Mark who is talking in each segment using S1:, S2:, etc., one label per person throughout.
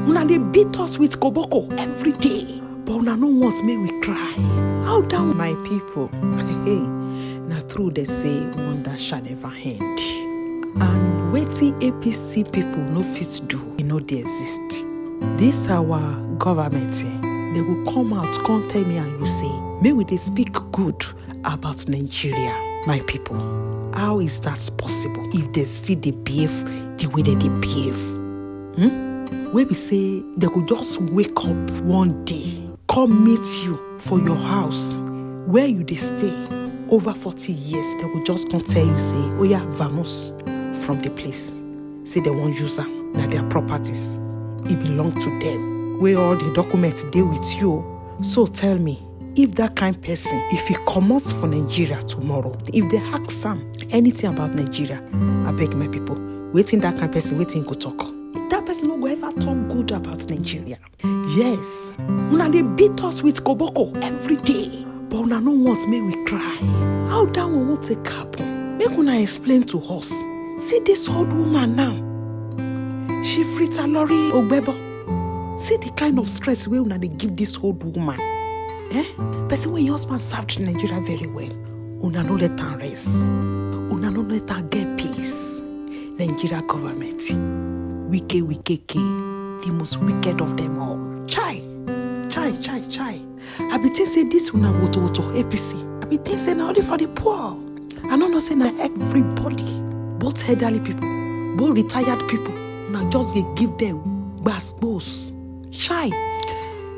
S1: Una they beat us with koboko every day. But una no want make we cry. How down my people? Hey, na true they say wonder shall never end. And wetin APC people no fit do, they exist. This our government, they will come out, come tell me and you say, may we they speak good about Nigeria, my people. How is that possible if they still they behave the way that they behave? Where we say they could just wake up one day, come meet you for your house, where you they stay over 40 years, they will just come tell you, say, oh yeah, vamos from the place. Say they won't use them, now their properties. It belongs to them. Where all the documents deal with you. So tell me, if that kind person, if he comes for Nigeria tomorrow, if they ask him anything about Nigeria, I beg my people, waiting that kind of person, waiting go talk. That person no go ever talk good about Nigeria. Yes, una they beat us with koboko every day, but una no want make we cry. How that one won't take happen? Make una explain to us. See this old woman now. She frita lorry ogbebo. See the kind of stress we una they give this old woman. Person when your husband served Nigeria very well, una no let her rest. Una no let her get peace. Nigeria government, Wike, the most wicked of them all. Chai. I be think say this una woto APC. I be think say na only for the poor. I don't know say na everybody, both elderly people, both retired people. Now just they give them gbas. Chai.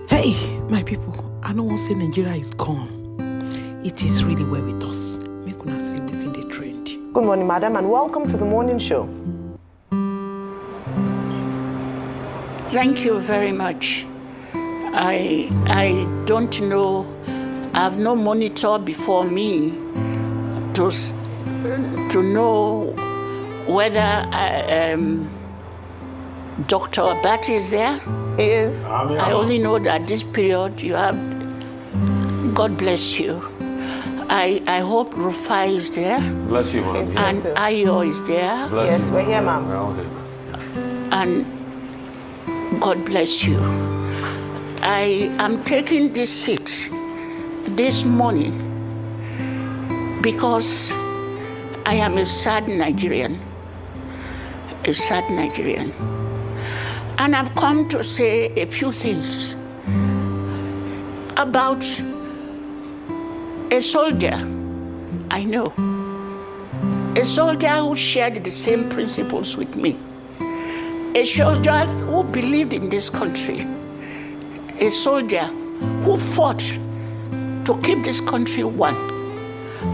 S1: Hey, my people, I don't want to say Nigeria is gone. It is really well with us. Make una see within the trend.
S2: Good morning, madam, and welcome to the morning show.
S3: Thank you very much. I don't know. I have no monitor before me to know whether Dr. Abati is there.
S2: He is.
S3: I only know that this period you have. God bless you. I hope Rufai is there.
S4: Bless you, ma'am.
S3: And Ayo is there.
S2: Yes, we're here, ma'am.
S3: And God bless you. I am taking this seat this morning because I am a sad Nigerian. And I've come to say a few things about a soldier I know. A soldier who shared the same principles with me. A soldier who believed in this country. A soldier who fought to keep this country one.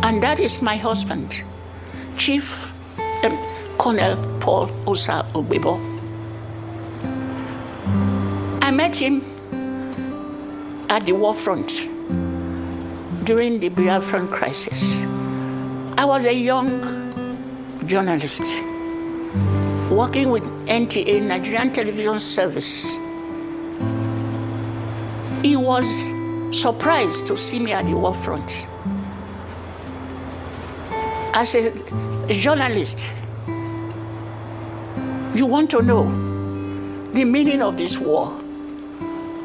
S3: And that is my husband, Chief Colonel Paul Osa Ogbebo. I met him at the war front during the Biafra crisis. I was a young journalist working with NTA, Nigerian Television Service. He was surprised to see me at the war front. As a journalist, you want to know the meaning of this war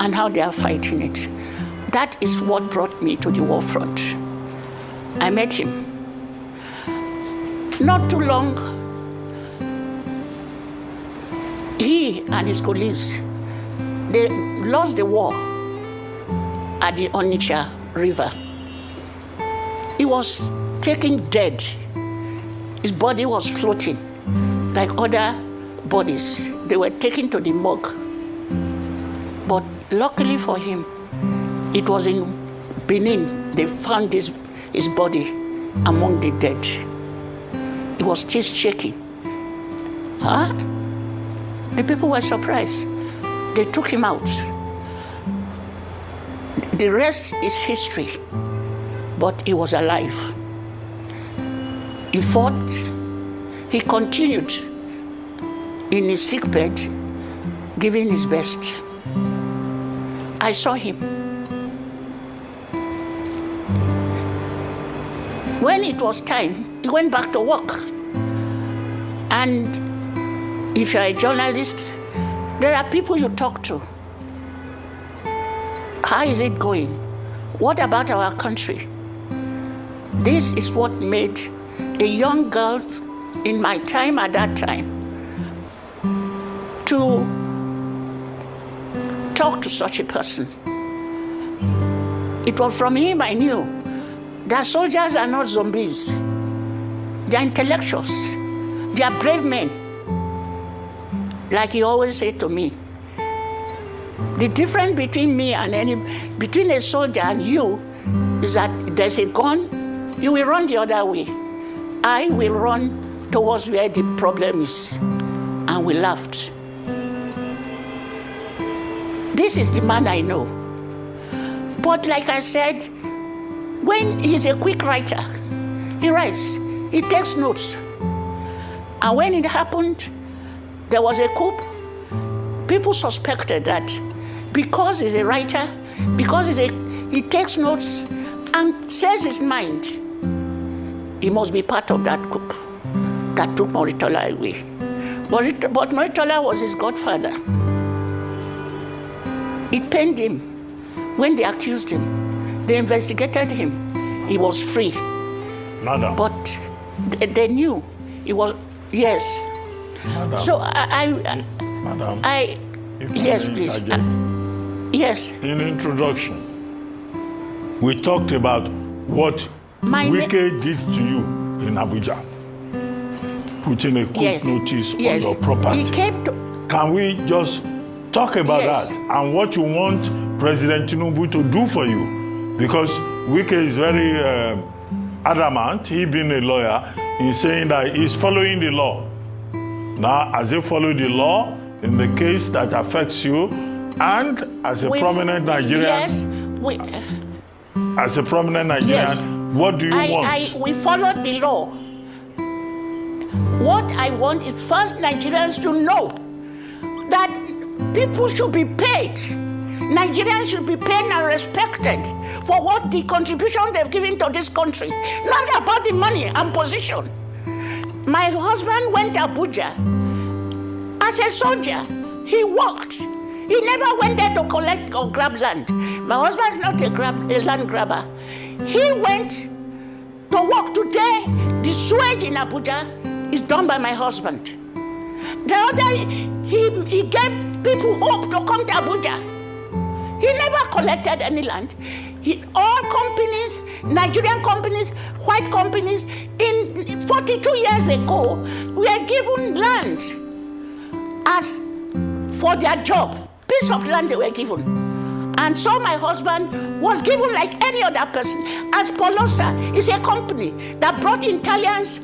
S3: and how they are fighting it. That is what brought me to the war front. I met him. Not too long, he and his colleagues, they lost the war at the Onitsha River. He was taken dead. His body was floating like other bodies. They were taken to the morgue. But luckily for him, it was in Benin. They found his body among the dead. He was still shaking. The people were surprised. They took him out. The rest is history, but he was alive. He fought. He continued in his sickbed, giving his best. I saw him. When it was time, he went back to work. And if you're a journalist, There are people you talk to. How is it going? What about our country? This is what made a young girl in my time at that time to talk to such a person. It was from him I knew that soldiers are not zombies. They are intellectuals. They are brave men. Like he always said to me, the difference between me and between a soldier and you is that there's a gun, you will run the other way. I will run towards where the problem is. And we laughed. This is the man I know. But like I said, when he's a quick writer, he writes, he takes notes. And when it happened, there was a coup. People suspected that because he's a writer, because he takes notes and says his mind, he must be part of that coup that took Moritola away. But Moritola was his godfather. It pained him when they accused him. They investigated him. He was free.
S4: Madam.
S3: But they knew he was, yes.
S4: Madam.
S3: So
S4: Madam.
S3: Yes, please. Yes.
S4: In introduction, we talked about what Wike did to you in Abuja, putting a court notice on your property.
S3: He came to...
S4: Can we just talk about that and what you want President Tinubu to do for you? Because Wike is very adamant. He being a lawyer, he's saying that he's following the law. Now, as he follow the law in the case that affects you, and as a prominent Nigerian, as a prominent Nigerian, what do you want?
S3: We followed the law. What I want is first Nigerians to know that people should be paid. Nigerians should be paid and respected for what the contribution they've given to this country. Not about the money and position. My husband went to Abuja as a soldier. He worked. He never went there to collect or grab land. My husband is not a land grabber. He went to work. Today, the sewage in Abuja is done by my husband. The other, he gave people hope to come to Abuja. He never collected any land. All companies, Nigerian companies, white companies, in 42 years ago, were given land as for their job. Piece of land they were given. And so my husband was given like any other person. As Polosa is a company that brought in Italians,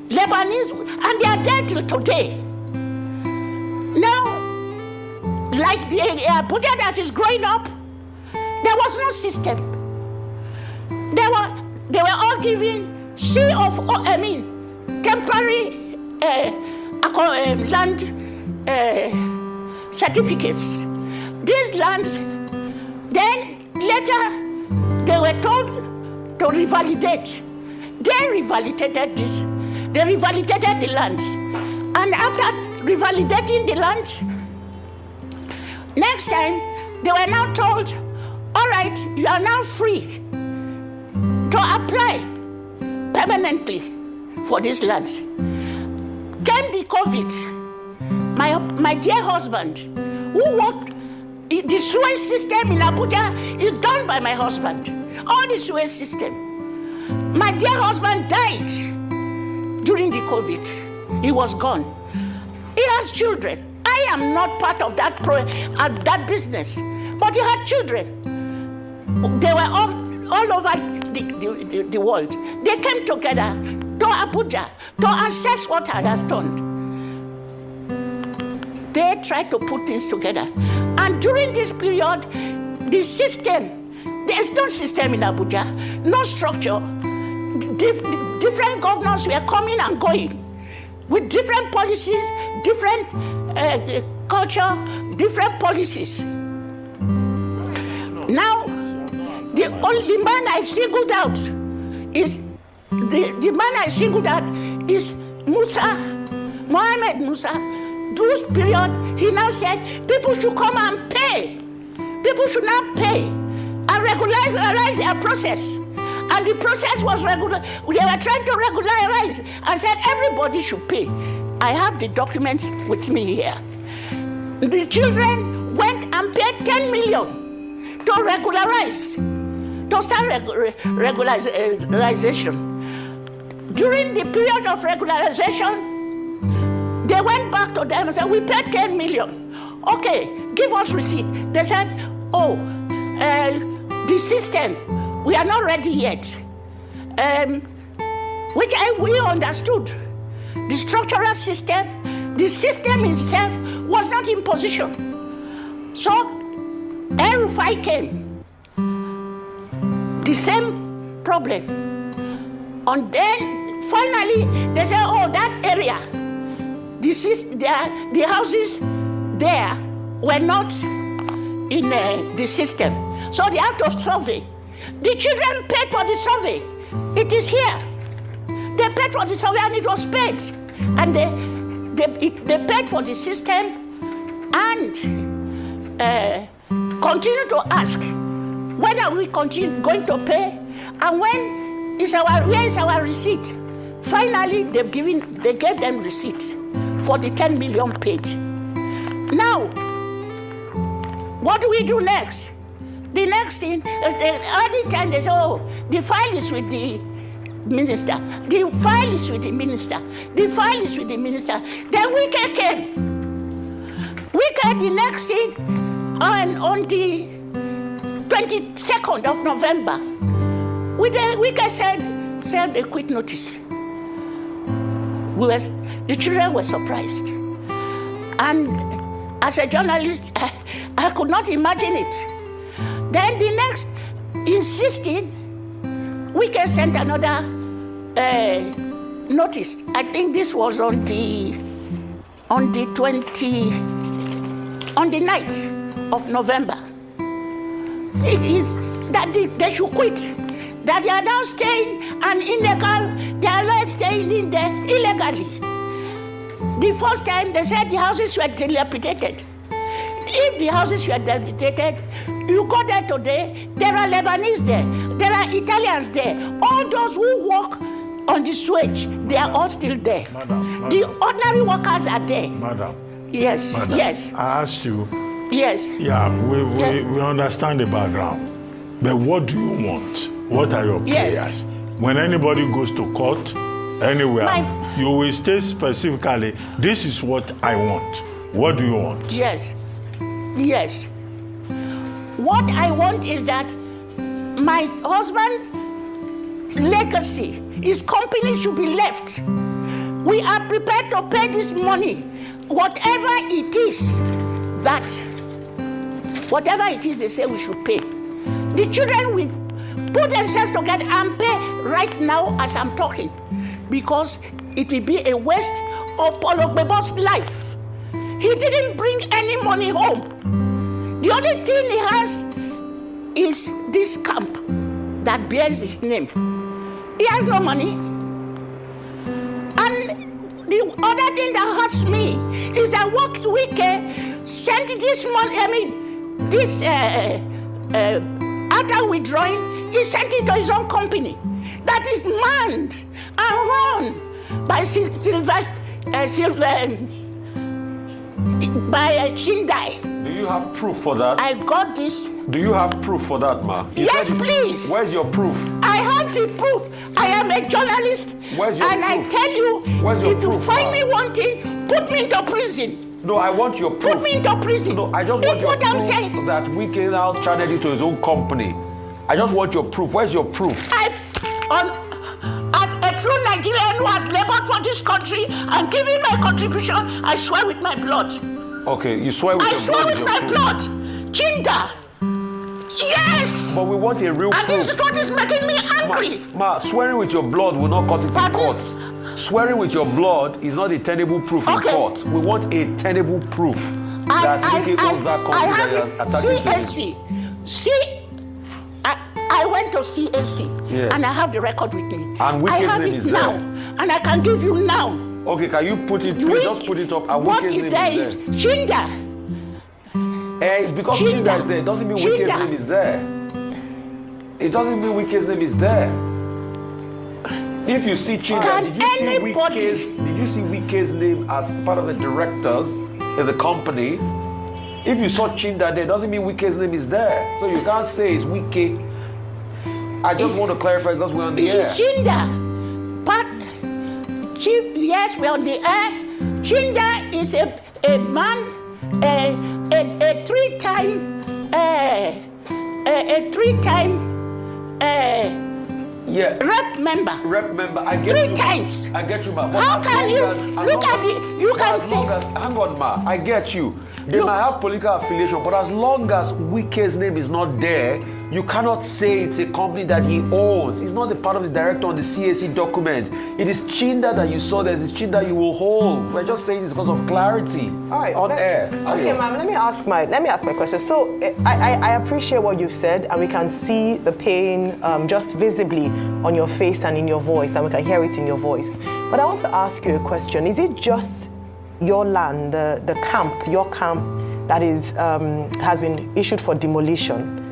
S3: Lebanese, and they are there till today. Now, like the Abuja that is growing up, there was no system. They were all given temporary land certificates. These lands, then later they were told to revalidate. They revalidated this. They revalidated the lands. And after revalidating the land, next time they were now told, all right, you are now free to apply permanently for these lands. Came the COVID. My dear husband, who worked, the sewage system in Abuja is done by my husband. All the sewage system. My dear husband died during the COVID. He was gone. He has children. I am not part of that business, but he had children. They were all over the world. They came together to Abuja to assess what I have done. They tried to put things together. And during this period, the system, there is no system in Abuja, no structure. Different governors were coming and going with different policies, different culture, different policies. Now, the only man I singled out is Mohammed Musa, those period, he now said people should come and pay. People should now pay and regularize their process. And the process was regular. They were trying to regularize and said everybody should pay. I have the documents with me here. The children went and paid 10 million to regularize, to start regularization. During the period of regularization, they went back to them and said, we paid 10 million. Okay, give us receipt. They said, oh, the system, we are not ready yet. Which we understood. The structural system, the system itself was not in position. So, El-Rufai came. The same problem. And then, finally, they said, oh, that area, the houses there were not in the system. So they had to survey. The children paid for the survey. It is here. They paid for the survey and it was paid. And they paid for the system and continue to ask, when are we going to pay? And where is our receipt? Finally, they gave them receipts for the 10 million paid. Now, what do we do next? The next thing is all the time they say, oh, the file is with the minister. The file is with the minister. The file is with the minister. Then Wike came. Wike, the next thing, on the 22nd of November, Wike served a quick notice. The children were surprised. And as a journalist, I could not imagine it. Then the next, insisting, Wike sent another notice. I think this was on the 9th of November. It is that they should quit. That they are now staying and illegal, they are not staying in there illegally. The first time they said the houses were dilapidated. If the houses were dilapidated, you go there today, there are Lebanese there, there are Italians there. All those who work on the sewage, they are all still there. Madam, the ordinary workers are there.
S4: Madam.
S3: Yes,
S4: Madam,
S3: yes.
S4: I asked you.
S3: Yes.
S4: Yeah, we understand the background. But what do you want? What are your prayers?
S3: Yes.
S4: When anybody goes to court, anywhere, you will state specifically, this is what I want. What do you want?
S3: Yes. Yes. What I want is that my husband's legacy, his company should be left. We are prepared to pay this money, whatever it is they say we should pay. The children will put themselves together and pay right now as I'm talking, because it will be a waste of Paulo Gbebo's life. He didn't bring any money home. The only thing he has is this camp that bears his name. He has no money. And the other thing that hurts me is that Wike sent this money, after withdrawing, he sent it to his own company that is manned and run by Chindai.
S5: Do you have proof for that?
S3: I got this.
S5: Do you have proof for that, ma?
S3: Yes, please.
S5: Where's your proof?
S3: I have the proof. I am a journalist.
S5: Where's your
S3: proof? I tell you, if you find me wanting, put me into prison.
S5: No, I want your proof.
S3: Put me into prison.
S5: No, I just want your proof that Wike now channeled it to his own company. I just want your proof. Where's your proof?
S3: As a true Nigerian who has labored for this country and given my contribution, I swear with my blood.
S5: Okay, you swear with your blood. I
S3: swear with my blood. Chinda. Yes.
S5: But we want a real proof.
S3: And this is what is making me angry.
S5: Ma, swearing with your blood will not cut it in court. Swearing with your blood is not a tenable proof in court. We want a tenable proof that Wike owns that company that you are attacking to him.
S3: I went to CAC, yes, and I have the record with me.
S5: And Wike's name is
S3: now,
S5: there.
S3: and I can give you now.
S5: Okay, can you put it, please just put it up. And
S3: what
S5: Wike's
S3: is
S5: name
S3: there
S5: is
S3: is
S5: there.
S3: Chinda.
S5: Because
S3: Chinda.
S5: Chinda is there, it doesn't mean Wike's
S3: Chinda.
S5: name is there. It doesn't mean Wike's name is there. If you see Chinda,
S3: Can
S5: did you
S3: anybody-
S5: see Wike's name as part of the directors in the company? If you saw Chinda there, doesn't mean Wike's name is there. So you can't say it's Wike. I just want to clarify because we're on the air.
S3: It's Chinda. But yes, we're on the air. Chinda is a man, a three-time rep member.
S5: Rep member, I get
S3: Three
S5: you.
S3: times.
S5: I get you, ma.
S3: How can you look at the? You can say.
S5: Hang on, ma. I get you. They might have political affiliation, but as long as Wike's name is not there, you cannot say it's a company that he owns. He's not a part of the director on the CAC document. It is Chinda that you saw there. It's Chinda you will hold. We're just saying this because of clarity.
S2: All right.
S5: On air.
S2: Okay, ma'am. Let me ask my question. So I appreciate what you've said, and we can see the pain just visibly on your face and in your voice, and we can hear it in your voice. But I want to ask you a question. Is it just your land, the camp, your camp, that is has been issued for demolition?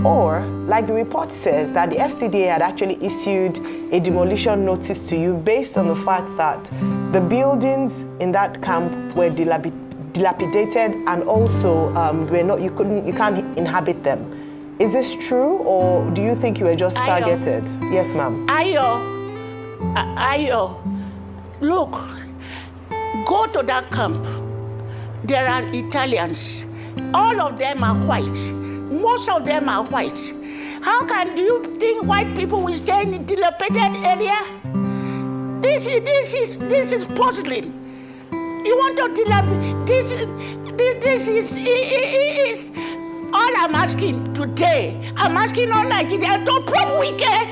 S2: Or, like the report says, that the FCDA had actually issued a demolition notice to you based on the fact that the buildings in that camp were dilapidated and also you can't inhabit them. Is this true, or do you think you were just targeted? Yes, ma'am.
S3: Ayo, look, go to that camp. There are Italians. All of them are white. Most of them are white. How do you think white people will stay in a dilapidated area? This is puzzling. You want to dilapidate? This is all I'm asking today. I'm asking all Nigerians to prove Wike.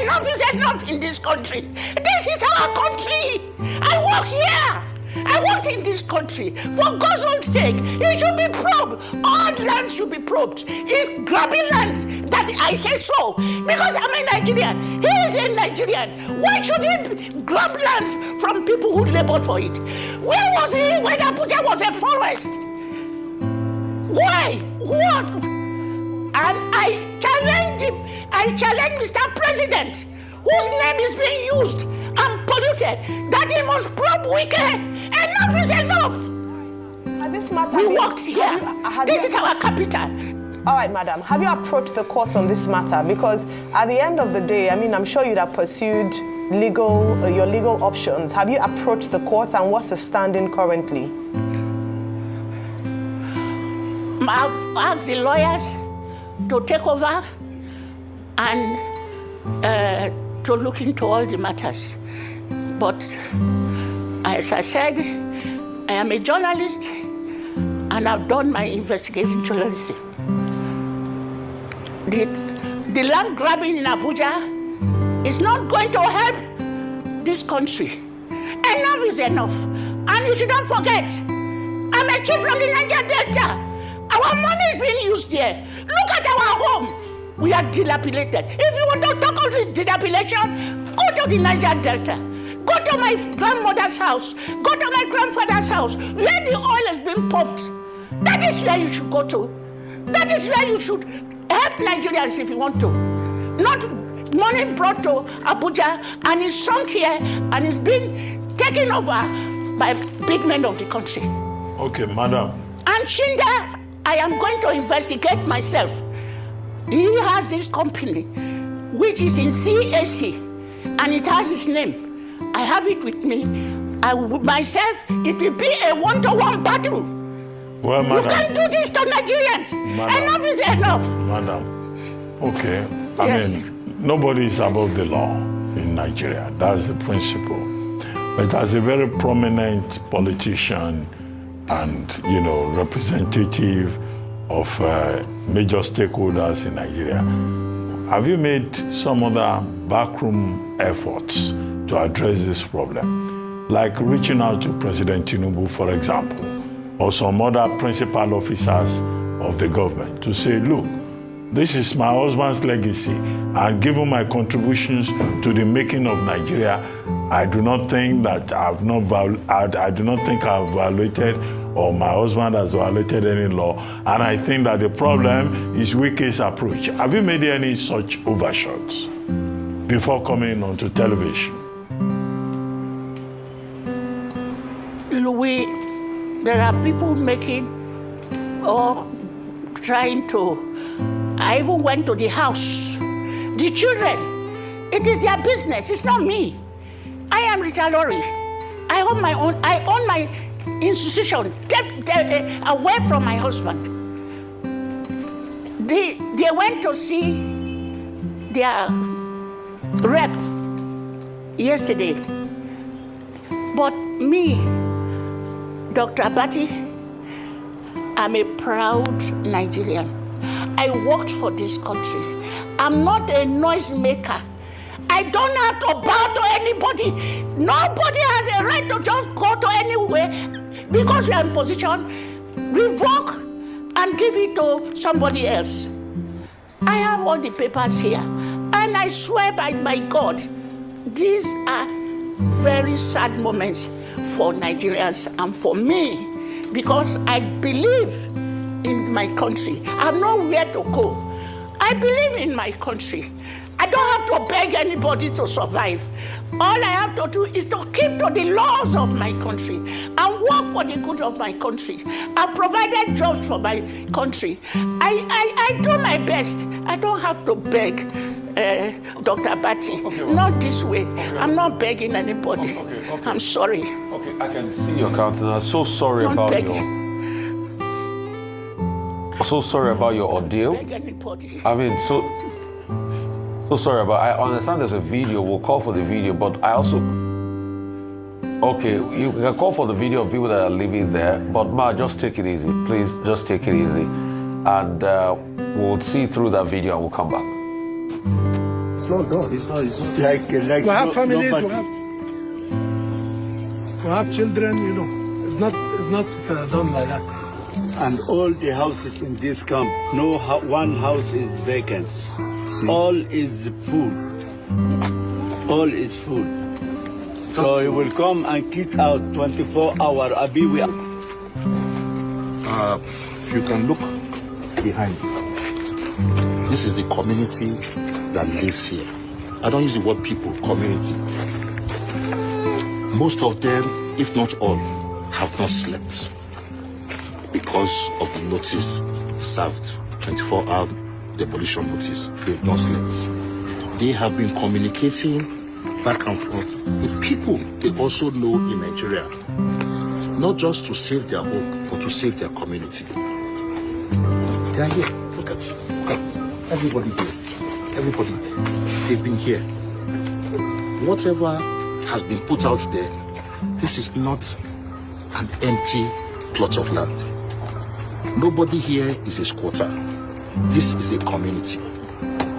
S3: Enough is enough in this country. This is our country. I work here. I worked in this country. For God's own sake, it should be probed. All land should be probed. It's grabbing land that I say so. Because I'm a Nigerian. He is a Nigerian. Why should he grab lands from people who labored for it? Where was he when Abuja was a forest? Why? What? And I challenge Mr. President, whose name is being used and polluted, that he must probe Wike. Enough is enough.
S2: Has this matter
S3: We worked here. This is our capital.
S2: All right, madam. Have you approached the court on this matter? Because at the end of the day, I'm sure you'd have pursued your legal options. Have you approached the court, and what's the standing currently?
S3: I've asked the lawyers to take over and to look into all the matters. But as I said, I am a journalist and I've done my investigation journalism. The land grabbing in Abuja is not going to help this country. Enough is enough. And you shouldn't forget, I'm a chief from the Niger Delta. Our money is being used here. Look at our home. We are dilapidated. If you want to talk about this dilapidation, go to the Niger Delta. Go to my grandmother's house. Go to my grandfather's house, where the oil has been pumped. That is where you should go to. That is where you should help Nigerians if you want to. Not money brought to Abuja and is sunk here and is being taken over by big men of the country.
S4: Okay, madam.
S3: And Chinda, I am going to investigate myself. He has this company, which is in CAC, and it has his name. I have it with me. Myself, it will be a one-to-one battle.
S4: Well, madam.
S3: You can't do this to Nigerians.
S4: Madam.
S3: Enough is enough.
S4: Madam, okay.
S3: Yes.
S4: Nobody is above the law in Nigeria. That's the principle. But as a very prominent politician and, representative of major stakeholders in Nigeria, have you made some other backroom efforts to address this problem? Like reaching out to President Tinubu, for example, or some other principal officers of the government to say, look, this is my husband's legacy, and given my contributions to the making of Nigeria, I do not think that I do not think I've violated or my husband has violated any law. And I think that the problem is Wike's approach. Have you made any such overshots before coming onto television?
S3: Louis, there are people making or trying to. I even went to the house. The children, it is their business. It's not me. I am Rita Lori. I own my institution, away from my husband. They went to see their rep yesterday. But me, Dr. Abati, I'm a proud Nigerian. I worked for this country. I'm not a noisemaker. I don't have to bow to anybody. Nobody has a right to just go to anywhere because you're in position, revoke and give it to somebody else. I have all the papers here, and I swear by my God, these are very sad moments for Nigerians and for me, because I believe in my country. I have nowhere to go. I believe in my country. I don't have to beg anybody to survive. All I have to do is to keep to the laws of my country and work for the good of my country. I've provided jobs for my country. I do my best. I don't have to beg Dr. Abati.
S5: Okay,
S3: not this way.
S5: Okay.
S3: I'm not begging anybody.
S5: Okay.
S3: I'm sorry.
S5: Okay, I can see your countenance. So sorry
S3: Not
S5: about
S3: begging.
S5: So sorry about your ordeal.
S3: Beg anybody.
S5: I mean, so sorry about. I understand there's a video. We'll call for the video, but I also. Okay, you can call for the video of people that are living there, but Ma, just take it easy, please. Just take it easy, and we'll see through that video and we'll come back.
S6: It's not done.
S7: It's not.
S6: Like
S7: We have families.
S6: nobody.
S7: We have children. You know, it's not done like that.
S6: And all the houses in this camp, one house is vacant. All is full. All is full. So he will come and kick out 24 hours.
S8: You can look behind. This is the community that lives here. I don't use the word people, community. Most of them, if not all, have not slept because of the notice served, 24-hour demolition notice. They've not slept. They have been communicating back and forth with people they also know in Nigeria, not just to save their home, but to save their community. They are here. Look at everybody here. Everybody. They've been here. Whatever has been put out there, this is not an empty plot of land. Nobody here is a squatter. This is a community.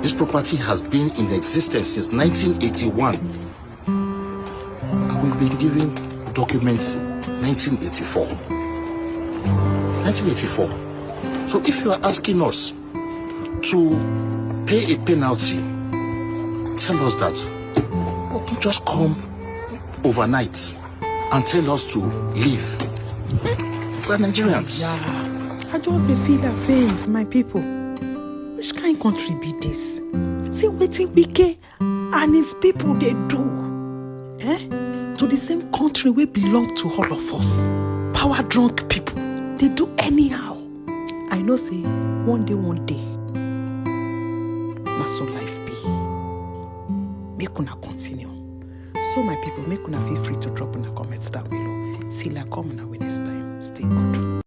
S8: This property has been in existence since 1981. And we've been given documents 1984. 1984. So if you are asking us to pay a penalty, tell us that. Don't just come overnight and tell us to leave. We're Nigerians.
S1: Yeah. I just feel the pains, my people. Which kind of country be this? See wetin Wike and his people they do. To the same country we belong to all of us. Power drunk people. They do anyhow. I know say one day. Na so life be. Make una continue. So my people, make una feel free to drop in a comment.